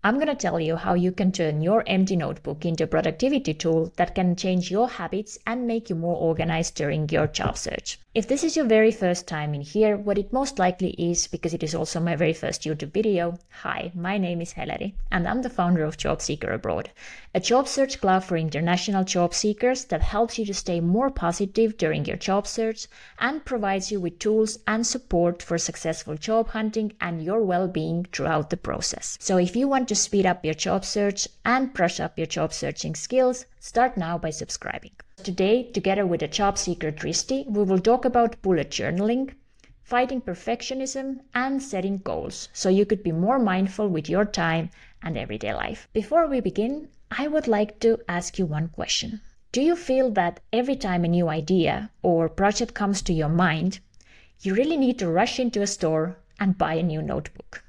I'm going to tell you how you can turn your empty notebook into a productivity tool that can change your habits and make you more organized during your job search. If this is your very first time in here, what it most likely is, because it is also my very first YouTube video, hi, my name is Heleri, and I'm the founder of Job Seeker Abroad, a job search club for international job seekers that helps you to stay more positive during your job search and provides you with tools and support for successful job hunting and your well-being throughout the process. So if you want to speed up your job search and brush up your job searching skills, start now by subscribing. Today, together with a job seeker Tristi, we will talk about bullet journaling, fighting perfectionism, and setting goals so you could be more mindful with your time and everyday life. Before we begin, I would like to ask you one question. Do you feel that every time a new idea or project comes to your mind, you really need to rush into a store and buy a new notebook?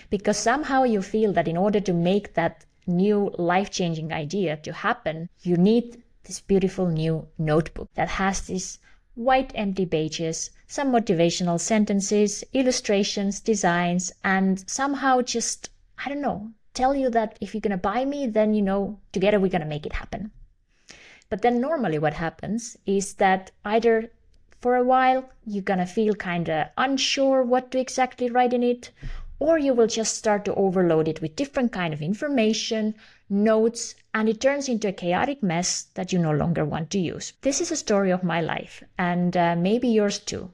Because somehow you feel that in order to make that new life-changing idea to happen, you need this beautiful new notebook that has these white empty pages, some motivational sentences, illustrations, designs, and somehow just, I don't know, tell you that if you're going to buy me, then together we're going to make it happen. But then normally what happens is that either for a while you're going to feel kind of unsure what to exactly write in it, or you will just start to overload it with different kind of information, notes, and it turns into a chaotic mess that you no longer want to use. This is a story of my life, and maybe yours too,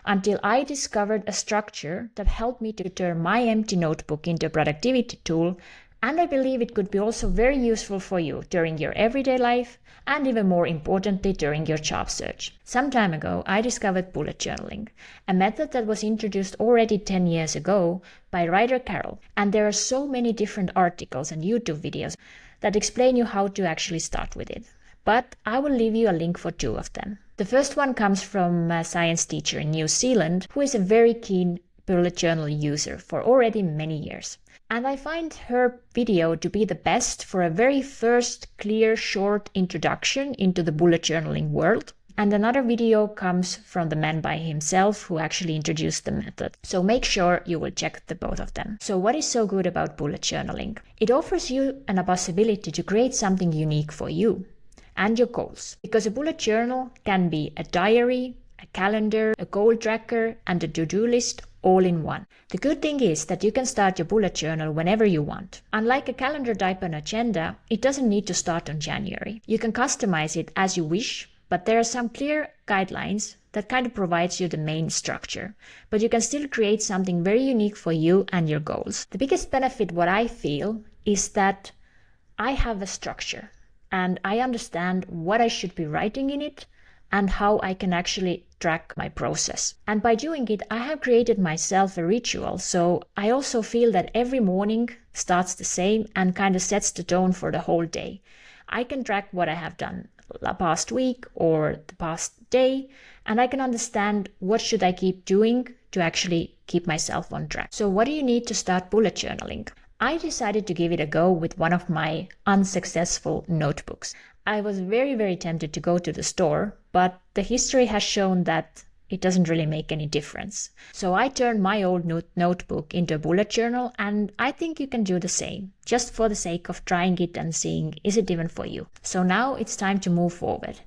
until I discovered a structure that helped me to turn my empty notebook into a productivity tool, and I believe it could be also very useful for you during your everyday life, and even more importantly during your job search. Some time ago, I discovered bullet journaling, a method that was introduced already 10 years ago by Ryder Carroll, and there are so many different articles and YouTube videos that explain you how to actually start with it. But I will leave you a link for two of them. The first one comes from a science teacher in New Zealand who is a very keen bullet journal user for already many years. And I find her video to be the best for a very first clear short introduction into the bullet journaling world. And another video comes from the man by himself who actually introduced the method. So make sure you will check the both of them. So what is so good about bullet journaling? It offers you a possibility to create something unique for you and your goals. Because a bullet journal can be a diary, a calendar, a goal tracker, and a to-do list all in one. The good thing is that you can start your bullet journal whenever you want. Unlike a calendar type and agenda, it doesn't need to start on January. You can customize it as you wish, but there are some clear guidelines that kind of provides you the main structure. But you can still create something very unique for you and your goals. The biggest benefit, what I feel, is that I have a structure and I understand what I should be writing in it and how I can actually track my process. And by doing it, I have created myself a ritual. So I also feel that every morning starts the same and kind of sets the tone for the whole day. I can track what I have done the past week or the past day, and I can understand what should I keep doing to actually keep myself on track. So what do you need to start bullet journaling? I decided to give it a go with one of my unsuccessful notebooks. I was very, very tempted to go to the store, but the history has shown that it doesn't really make any difference. So I turned my old notebook into a bullet journal, and I think you can do the same, just for the sake of trying it and seeing is it even for you. So now it's time to move forward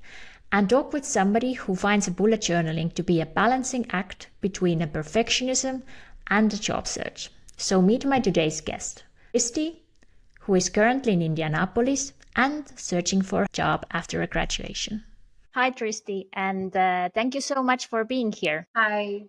and talk with somebody who finds a bullet journaling to be a balancing act between a perfectionism and a job search. So meet my today's guest, Tristi, who is currently in Indianapolis and searching for a job after a graduation. Hi, Tristi, and thank you so much for being here. Hi,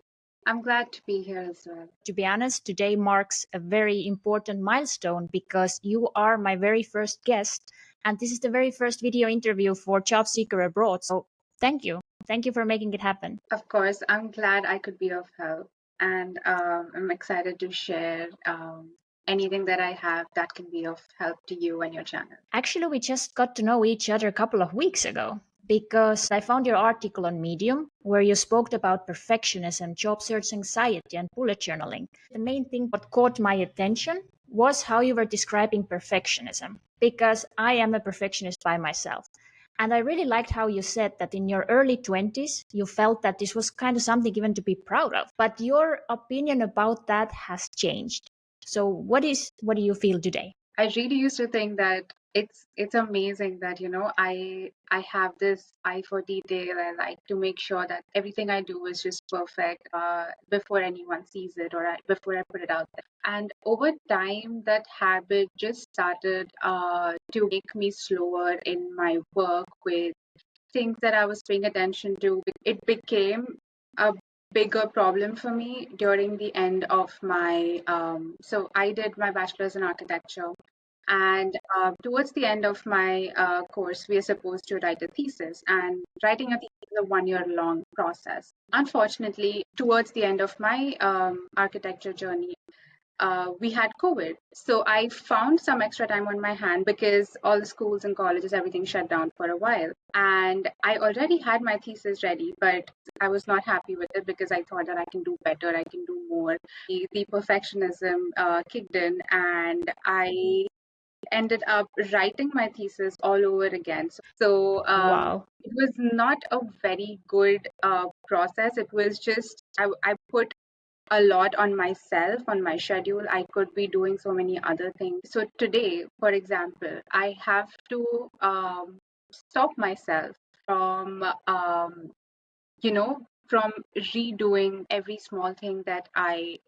I'm glad to be here as well. To be honest, today marks a very important milestone because you are my very first guest, and this is the very first video interview for Job Seeker Abroad. So thank you. Thank you for making it happen. Of course, I'm glad I could be of help, and I'm excited to share anything that I have that can be of help to you and your channel. Actually, we just got to know each other a couple of weeks ago because I found your article on Medium where you spoke about perfectionism, job search anxiety, and bullet journaling. The main thing what caught my attention was how you were describing perfectionism, because I am a perfectionist by myself. And I really liked how you said that in your early 20s, you felt that this was kind of something even to be proud of. But your opinion about that has changed. So what do you feel today? I really used to think that it's amazing that I have this eye for detail. I like to make sure that everything I do is just perfect before anyone sees it or before I put it out there. And over time, that habit just started to make me slower in my work with things that I was paying attention to. It became a bigger problem for me during the end of my. So I did my bachelor's in architecture, and towards the end of my course, we are supposed to write a thesis, and writing a thesis is a 1 year long process. Unfortunately, towards the end of my architecture journey, we had COVID. So I found some extra time on my hand because all the schools and colleges, everything shut down for a while. And I already had my thesis ready, but I was not happy with it because I thought that I can do better, I can do more. The perfectionism kicked in, and I ended up writing my thesis all over again. So Wow. it was not a very good process. It was just, I put a lot on myself, on my schedule. I could be doing so many other things. So today, for example, I have to stop myself from from redoing every small thing that I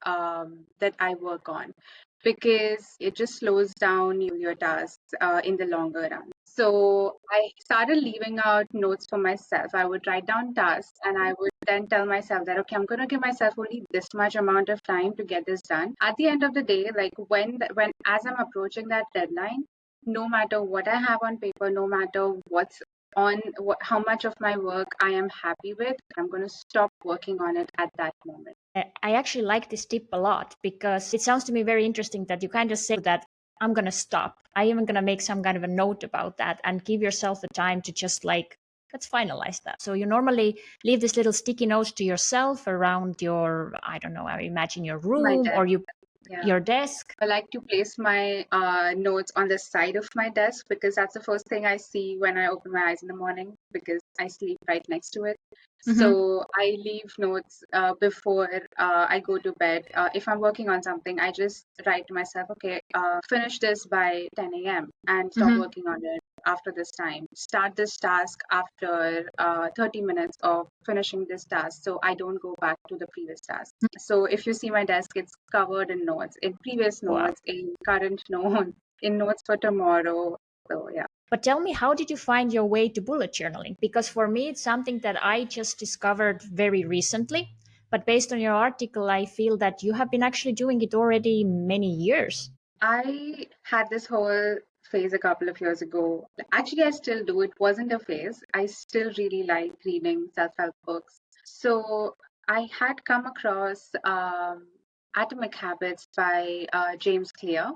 work on, because it just slows down your tasks in the longer run. So I started leaving out notes for myself. I would write down tasks and I would then tell myself that, okay, I'm going to give myself only this much amount of time to get this done. At the end of the day, like when as I'm approaching that deadline, no matter what I have on paper, no matter what's on how much of my work I am happy with, I'm going to stop working on it at that moment. I actually like this tip a lot because it sounds to me very interesting that you kind of say that I'm going to stop. I even going to make some kind of a note about that and give yourself the time to just like, let's finalize that. So you normally leave this little sticky notes to yourself around your, I don't know, I imagine your My room desk, or yeah. your desk. I like to place my notes on the side of my desk because that's the first thing I see when I open my eyes in the morning because I sleep right next to it. Mm-hmm. So I leave notes before I go to bed. If I'm working on something, I just write to myself, okay, finish this by 10 a.m. and stop Mm-hmm. working on it after this time. Start this task after 30 minutes of finishing this task so I don't go back to the previous task. So if you see my desk, it's covered in notes, in previous Wow. notes, in current notes, in notes for tomorrow. So yeah. But tell me, how did you find your way to bullet journaling? Because for me, it's something that I just discovered very recently. But based on your article, I feel that you have been actually doing it already many years. I had this whole phase a couple of years ago. Actually, I still do. It wasn't a phase. I still really like reading self-help books. So I had come across Atomic Habits by James Clear,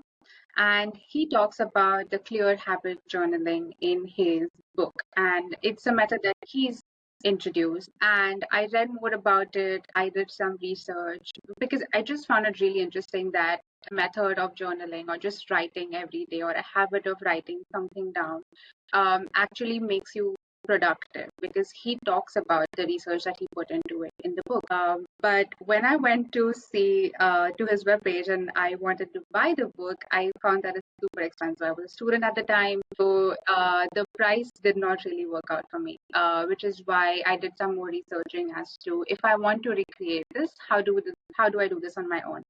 and he talks about the clear habit journaling in his book, and it's a method that he's introduced. And I read more about it, I did some research because I just found it really interesting that method of journaling or just writing every day or a habit of writing something down actually makes you productive, because he talks about the research that he put into it in the book. But when I went to see to his webpage and I wanted to buy the book, I found that it's super expensive. I was a student at the time, so the price did not really work out for me, which is why I did some more researching as to if I want to recreate this, how do I do this on my own?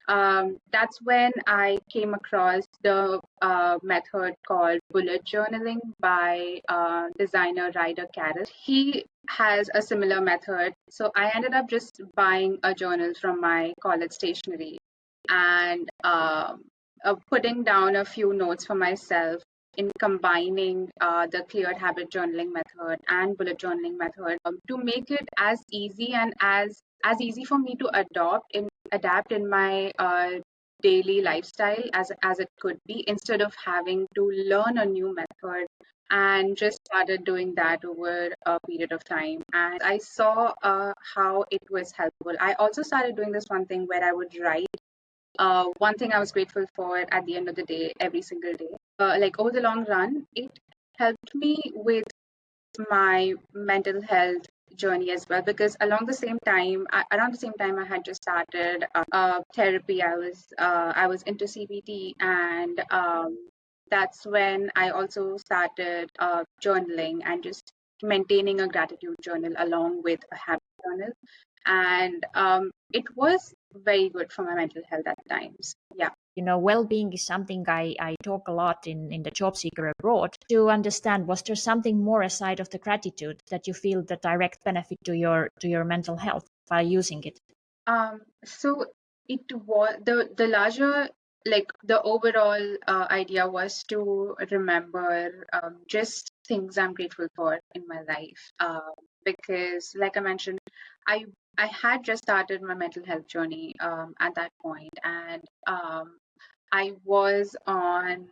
That's when I came across the method called bullet journaling by designer Ryder Carroll. He has a similar method. So I ended up just buying a journal from my college stationery and putting down a few notes for myself in combining the cleared habit journaling method and bullet journaling method to make it as easy and as easy for me to adapt in my daily lifestyle as it could be, instead of having to learn a new method, and just started doing that over a period of time. And I saw how it was helpful. I also started doing this one thing where I would write one thing I was grateful for at the end of the day, every single day. Like over the long run, it helped me with my mental health journey as well, because around the same time I had just started therapy. I was into CBT, and that's when I also started journaling and just maintaining a gratitude journal along with a habit journal. And it was very good for my mental health at times. Yeah. Well-being is something I talk a lot in the job seeker abroad to understand, was there something more aside of the gratitude that you feel the direct benefit to your mental health while using it? So it was the larger, like the overall idea was to remember just things I'm grateful for in my life. Because, like I mentioned, I I had just started my mental health journey at that point, and I was on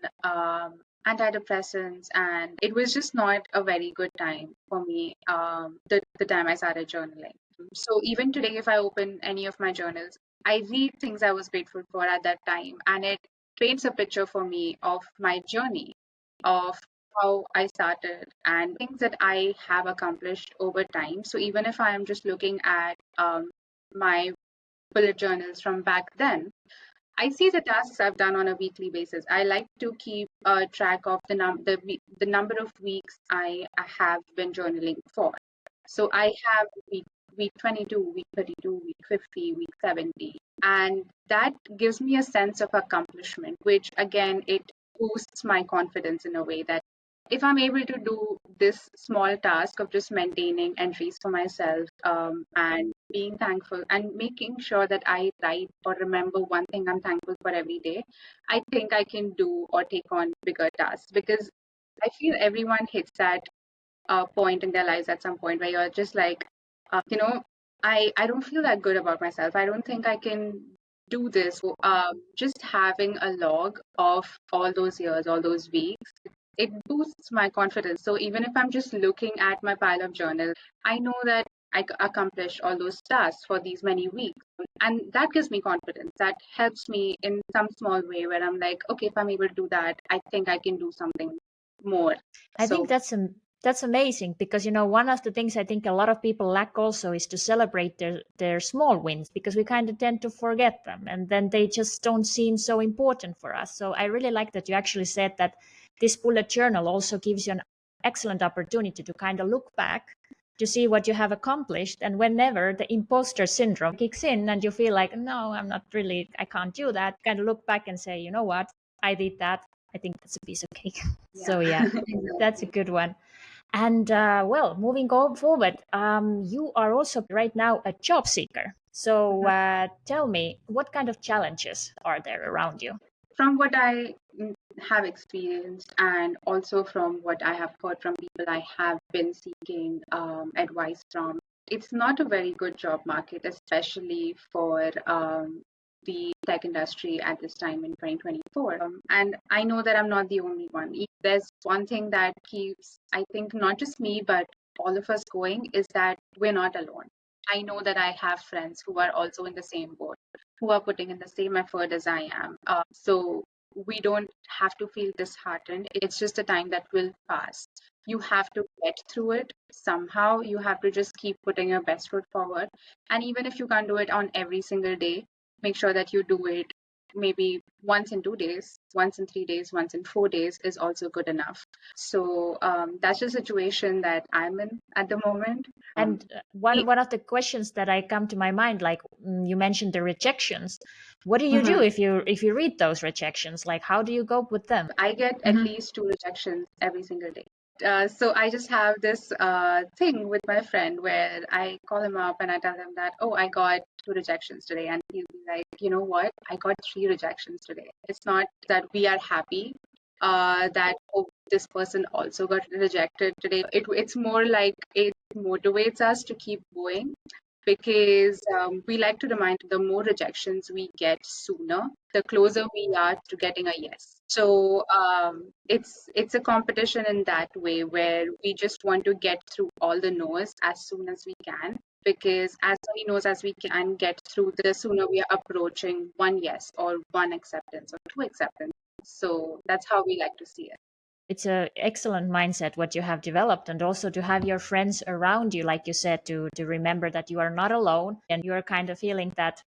antidepressants, and it was just not a very good time for me. The time I started journaling. So even today, if I open any of my journals, I read things I was grateful for at that time, and it paints a picture for me of my journey, of how I started and things that I have accomplished over time. So even if I am just looking at my bullet journals from back then, I see the tasks I've done on a weekly basis. I like to keep track of the number of weeks I have been journaling for. So I have week 22, week 32, week 50, week 70, and that gives me a sense of accomplishment, which again it boosts my confidence in a way that if I'm able to do this small task of just maintaining entries for myself, and being thankful and making sure that I write or remember one thing I'm thankful for every day, I think I can do or take on bigger tasks, because I feel everyone hits that point in their lives at some point where you're just like, you know, I don't feel that good about myself. I don't think I can do this. So, just having a log of all those years, all those weeks, it boosts my confidence. So even if I'm just looking at my pile of journals, I know that accomplished all those tasks for these many weeks. And that gives me confidence. That helps me in some small way where I'm like, okay, if I'm able to do that, I think I can do something more. I think So, that's amazing, because one of the things I think a lot of people lack also is to celebrate their small wins, because we kind of tend to forget them, and then they just don't seem so important for us. So I really like that you actually said that this bullet journal also gives you an excellent opportunity to kind of look back to see what you have accomplished, and whenever the imposter syndrome kicks in and you feel like, no, I'm not really, I can't do that, kind of look back and say, you know what, I did that. I think that's a piece of cake. yeah, So yeah, that's a exactly. good one. And well, moving on forward, you are also right now a job seeker. So Mhm. tell me, what kind of challenges are there around you? From what I have experienced, and also from what I have heard from people I have been seeking advice from, it's not a very good job market, especially for the tech industry at this time in 2024. And I know that I'm not the only one. There's one thing that keeps, I think, not just me, but all of us going, is that we're not alone. I know that I have friends who are also in the same boat, who are putting in the same effort as I am. So we don't have to feel disheartened. It's just a time that will pass. You have to get through it somehow. You have to just keep putting your best foot forward. And even if you can't do it on every single day, make sure that you do it maybe once in 2 days, once in 3 days, once in 4 days is also good enough. So that's the situation that I'm in at the moment. And one of the questions that I come to my mind, like you mentioned the rejections. What do you do Mhm. if you read those rejections? Like, how do you cope with them? I get at least two rejections every single day. So I just have this thing with my friend where I call him up and I tell him that, oh, I got two rejections today. And he'll be like, you know what? I got three rejections today. It's not that we are happy that, oh, this person also got rejected today. It's more like it motivates us to keep going, because we like to remind, the more rejections we get sooner, the closer we are to getting a yes. So it's a competition in that way, where we just want to get through all the no's as soon as we can, because as many no's as we can get through, the sooner we are approaching one yes or one acceptance or two acceptance. So that's how we like to see it. It's a excellent mindset what you have developed, and also to have your friends around you, like you said, to remember that you are not alone, and you are kind of feeling that,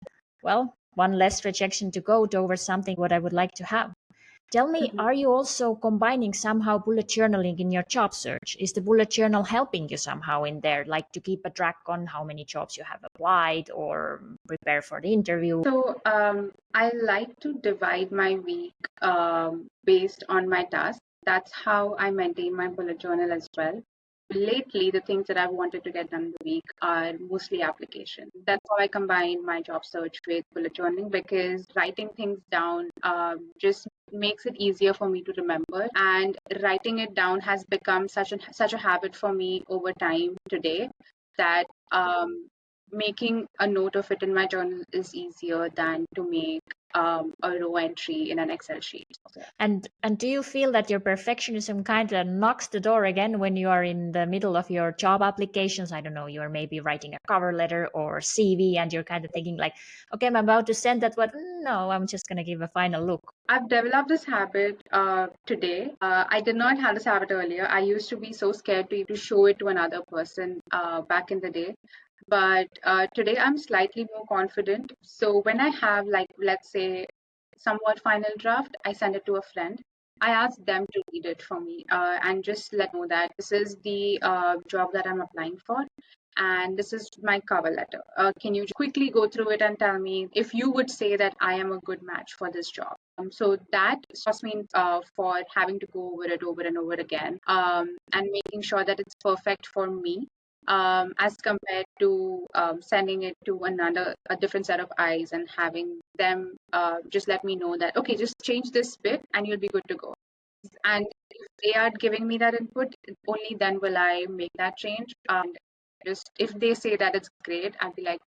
well, one less rejection to go towards something what I would like to have. Tell me, Mhm. are you also combining somehow bullet journaling in your job search? Is the bullet journal helping you somehow in there, like to keep a track on how many jobs you have applied or prepare for the interview? So I like to divide my week based on my tasks. That's how I maintain my bullet journal as well. Lately, the things that I've wanted to get done in the week are mostly application. That's how I combine my job search with bullet journaling, because writing things down just makes it easier for me to remember. And writing it down has become such a habit for me over time today that making a note of it in my journal is easier than to make a row entry in an Excel sheet. And do you feel that your perfectionism kind of knocks the door again when you are in the middle of your job applications? I don't know, you're maybe writing a cover letter or CV and you're kind of thinking like, okay, I'm about to send that, but no, I'm just going to give a final look. I've developed this habit today. I did not have this habit earlier. I used to be so scared to show it to another person back in the day. But today I'm slightly more confident. So when I have, like, let's say, somewhat final draft, I send it to a friend. I ask them to read it for me and just let know that this is the job that I'm applying for, and this is my cover letter. Can you quickly go through it and tell me if you would say that I am a good match for this job? So that stops me for having to go over it over and over again, and making sure that it's perfect for me, as compared to sending it to a different set of eyes and having them just let me know that, okay, just change this bit and you'll be good to go. And if they are giving me that input, only then will I make that change. Just if they say that it's great, I'll be like,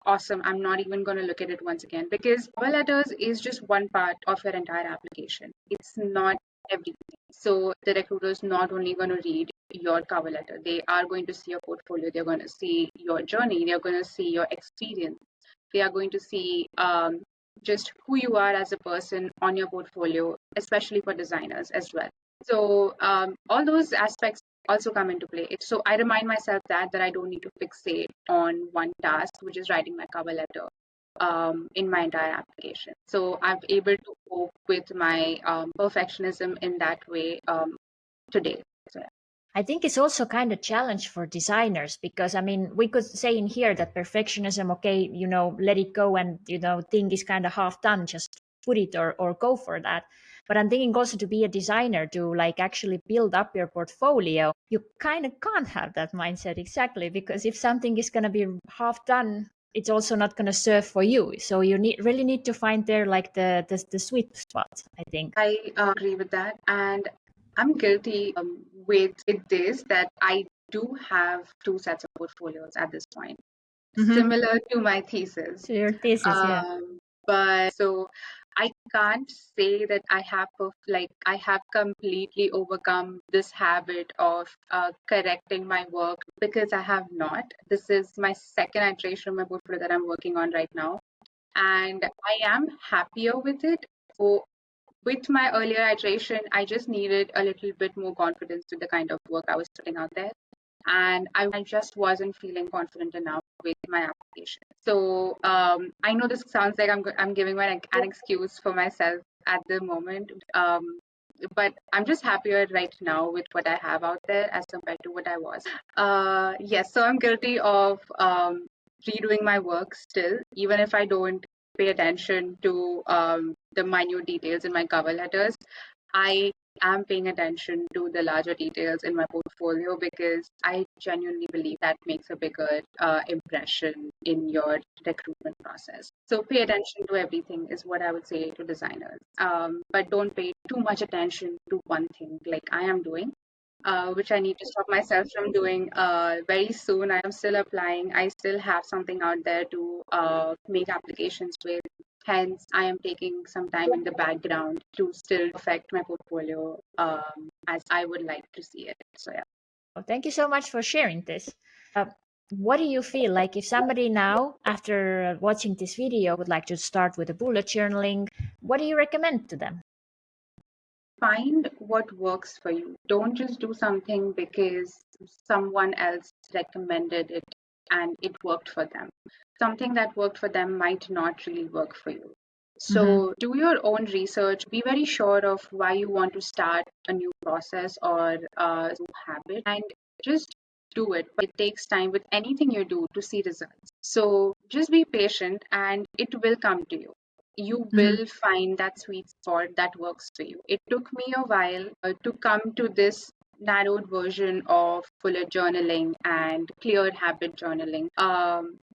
awesome. I'm not even going to look at it once again, because cover letters is just one part of your entire application. It's not everything. So the recruiter is not only going to read your cover letter, they are going to see your portfolio, they're going to see your journey, they're going to see your experience, they are going to see just who you are as a person on your portfolio, especially for designers as well. So all those aspects also come into play. So I remind myself that I don't need to fixate on one task, which is writing my cover letter in my entire application. So I'm able to cope with my perfectionism in that way today. So, yeah. I think it's also kind of challenge for designers because I mean we could say in here that perfectionism, okay, let it go and thing is kind of half done, just put it or go for that. But I'm thinking also to be a designer to like actually build up your portfolio, you kind of can't have that mindset exactly because if something is going to be half done, it's also not going to serve for you. So you really need to find there like the sweet spot, I think. I agree with that, and I'm guilty with this, that I do have two sets of portfolios at this point, Mm-hmm. similar to my thesis. So your thesis, yeah. But so I can't say that I have completely overcome this habit of correcting my work, because I have not. This is my second iteration of my portfolio that I'm working on right now, and I am happier with it. So with my earlier iteration, I just needed a little bit more confidence with the kind of work I was putting out there. And I just wasn't feeling confident enough with my application. So I know this sounds like I'm giving an excuse for myself at the moment. But I'm just happier right now with what I have out there as compared to what I was. Yes, so I'm guilty of redoing my work still, even if I don't pay attention to the minute details in my cover letters. I am paying attention to the larger details in my portfolio, because I genuinely believe that makes a bigger impression in your recruitment process. So pay attention to everything is what I would say to designers. But don't pay too much attention to one thing like I am doing. Which I need to stop myself from doing very soon. I am still applying. I still have something out there to make applications with. Hence, I am taking some time in the background to still affect my portfolio as I would like to see it. So, yeah. Well, thank you so much for sharing this. What do you feel like if somebody now, after watching this video, would like to start with a bullet journaling? What do you recommend to them? Find what works for you. Don't just do something because someone else recommended it and it worked for them. Something that worked for them might not really work for you. Mm-hmm. So do your own research. Be very sure of why you want to start a new process or a new habit, and just do it. But it takes time with anything you do to see results. So just be patient, and it will come to you. You Mm-hmm. will find that sweet spot that works for you. It took me a while to come to this narrowed version of bullet journaling and clear habit journaling.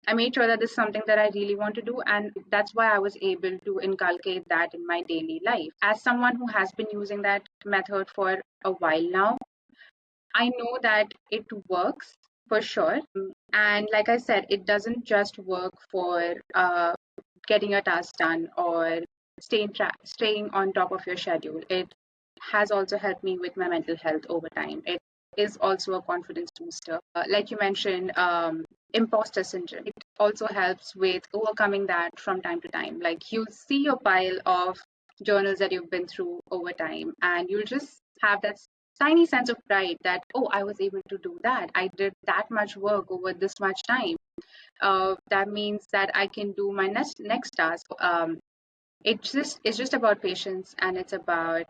I made sure that this is something that I really want to do, and that's why I was able to inculcate that in my daily life. As someone who has been using that method for a while now, I know that it works for sure. And like I said, it doesn't just work for getting your task done or staying on top of your schedule. It has also helped me with my mental health over time. It is also a confidence booster. Like you mentioned, imposter syndrome. It also helps with overcoming that from time to time. Like you'll see your pile of journals that you've been through over time, and you'll just have that tiny sense of pride that, oh, I was able to do that. I did that much work over this much time. That means that I can do my next task. It's just about patience, and it's about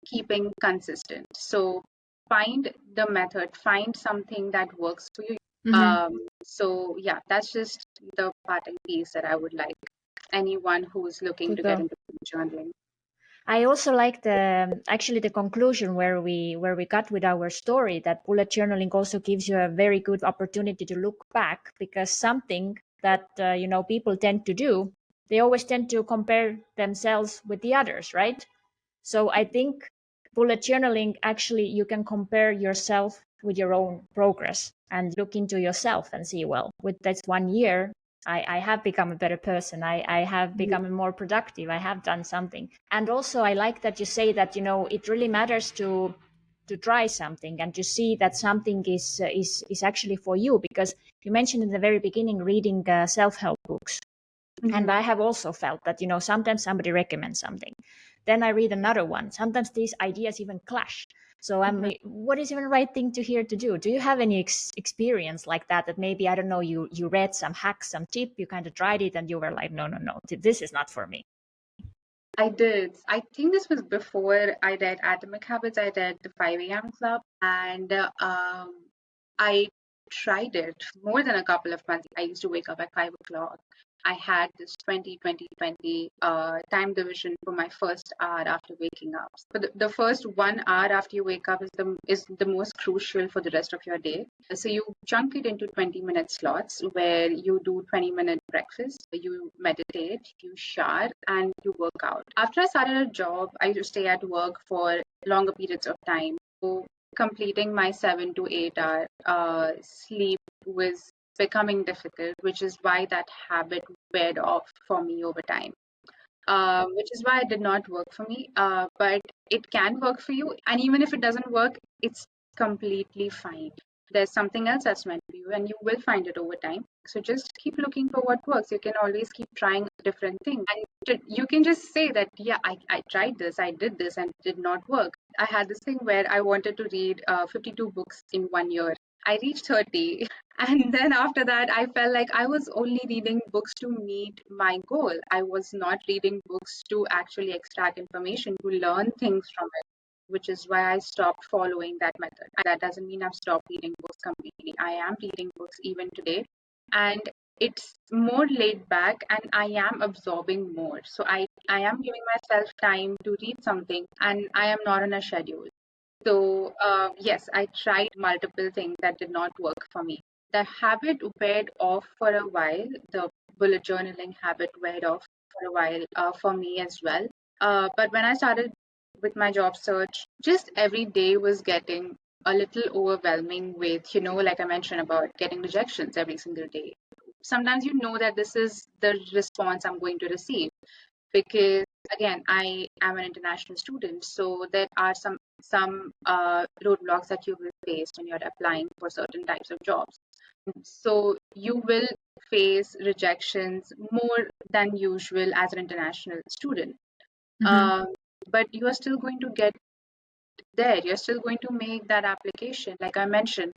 keeping consistent. So find the method, find something that works for you. Mm-hmm. So yeah, that's just the parting piece that I would like anyone who's looking to get Super. into journaling. I also like the actually the conclusion where we got with our story that bullet journaling also gives you a very good opportunity to look back, because something that people tend to do, they always tend to compare themselves with the others, right? So I think bullet journaling, actually you can compare yourself with your own progress and look into yourself and see, well, with this 1 year, I have become a better person. I have become more productive. I have done something. And also I like that you say that, it really matters to try something and to see that something is actually for you, because you mentioned in the very beginning reading self-help books. And Mhm. I have also felt that, sometimes somebody recommends something. Then I read another one. Sometimes these ideas even clash. So Mhm. what is even the right thing to hear to do? Do you have any experience like that? That maybe, I don't know, you read some hack, some tip, you kind of tried it and you were like, no, no, no, this is not for me. I did. I think this was before I read Atomic Habits. I read the 5 a.m. Club, and I tried it more than a couple of months. I used to wake up at 5 o'clock. I had this 20-20-20 time division for my first hour after waking up. But the first 1 hour after you wake up is the most crucial for the rest of your day. So you chunk it into 20-minute slots where you do 20-minute breakfast, you meditate, you shower, and you work out. After I started a job, I used to stay at work for longer periods of time. So completing my 7 to 8 hour sleep was becoming difficult, which is why that habit weared off for me over time. Which is why it did not work for me. But it can work for you, and even if it doesn't work, it's completely fine. There's something else that's meant for you, and you will find it over time. So just keep looking for what works. You can always keep trying different things, and you can just say that, yeah, I tried this, I did this, and it did not work. I had this thing where I wanted to read 52 books in 1 year. I reached 30. And then after that, I felt like I was only reading books to meet my goal. I was not reading books to actually extract information, to learn things from it, which is why I stopped following that method. That doesn't mean I've stopped reading books completely. I am reading books even today. And it's more laid back, and I am absorbing more. So I am giving myself time to read something, and I am not on a schedule. So, yes, I tried multiple things that did not work for me. The habit weared off for a while. The bullet journaling habit weared off for a while for me as well. But when I started with my job search, just every day was getting a little overwhelming with, like I mentioned about getting rejections every single day. Sometimes you know that this is the response I'm going to receive, because again, I am an international student, so there are some roadblocks that you will face when you're applying for certain types of jobs. So you will face rejections more than usual as an international student. Mm-hmm. um, but you are still going to get there. You're still going to make that application. Like I mentioned,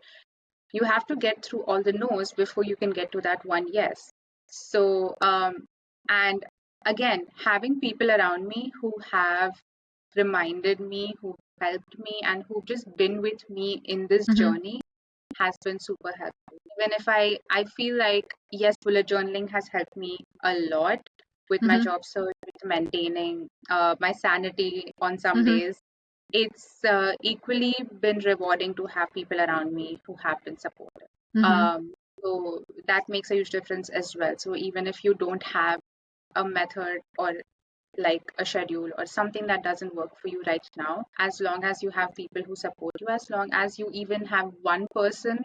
you have to get through all the no's before you can get to that one yes. So and again, having people around me who have reminded me, who helped me, and who've just been with me in this Mm-hmm. journey has been super helpful. Even if I feel like, yes, bullet journaling has helped me a lot with my Mm-hmm. job search, with maintaining my sanity on some Mm-hmm. days. It's equally been rewarding to have people around me who have been supportive. Mm-hmm. So that makes a huge difference as well. So even if you don't have a method or like a schedule or something that doesn't work for you right now, as long as you have people who support you, as long as you even have one person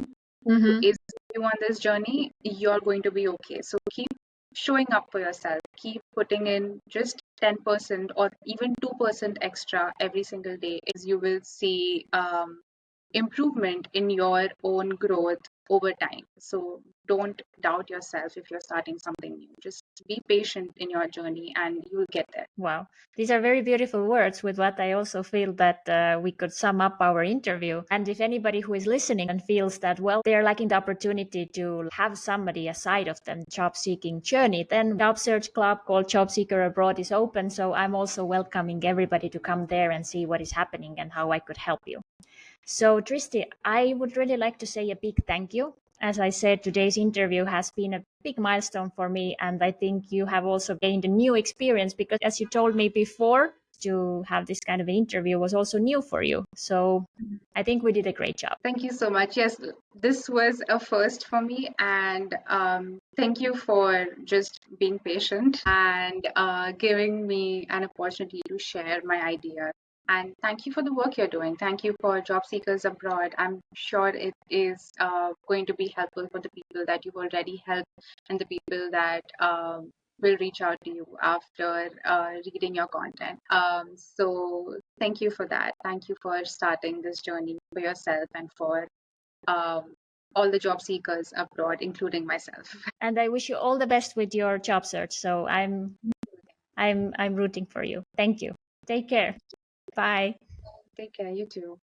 who Mm-hmm. is with you on this journey, you're going to be okay. So keep showing up for yourself, keep putting in just 10% or even 2% extra every single day, is you will see improvement in your own growth over time. So don't doubt yourself if you're starting something new. Just be patient in your journey and you'll get there. Wow, these are very beautiful words with what I also feel that we could sum up our interview. And if anybody who is listening and feels that, well, they're lacking the opportunity to have somebody aside of them job seeking journey, then job search club called Job Seeker Abroad is open. So I'm also welcoming everybody to come there and see what is happening and how I could help you. So, Tristi, I would really like to say a big thank you. As I said, today's interview has been a big milestone for me, and I think you have also gained a new experience because, as you told me before, to have this kind of an interview was also new for you. So, I think we did a great job. Thank you so much. Yes, this was a first for me, and thank you for just being patient and giving me an opportunity to share my ideas. And thank you for the work you're doing. Thank you for Job Seekers Abroad. I'm sure it is going to be helpful for the people that you've already helped and the people that will reach out to you after reading your content. So thank you for that. Thank you for starting this journey for yourself and for um, all the job seekers abroad, including myself. And I wish you all the best with your job search. So I'm rooting for you. Thank you. Take care. Bye. Take care, you too.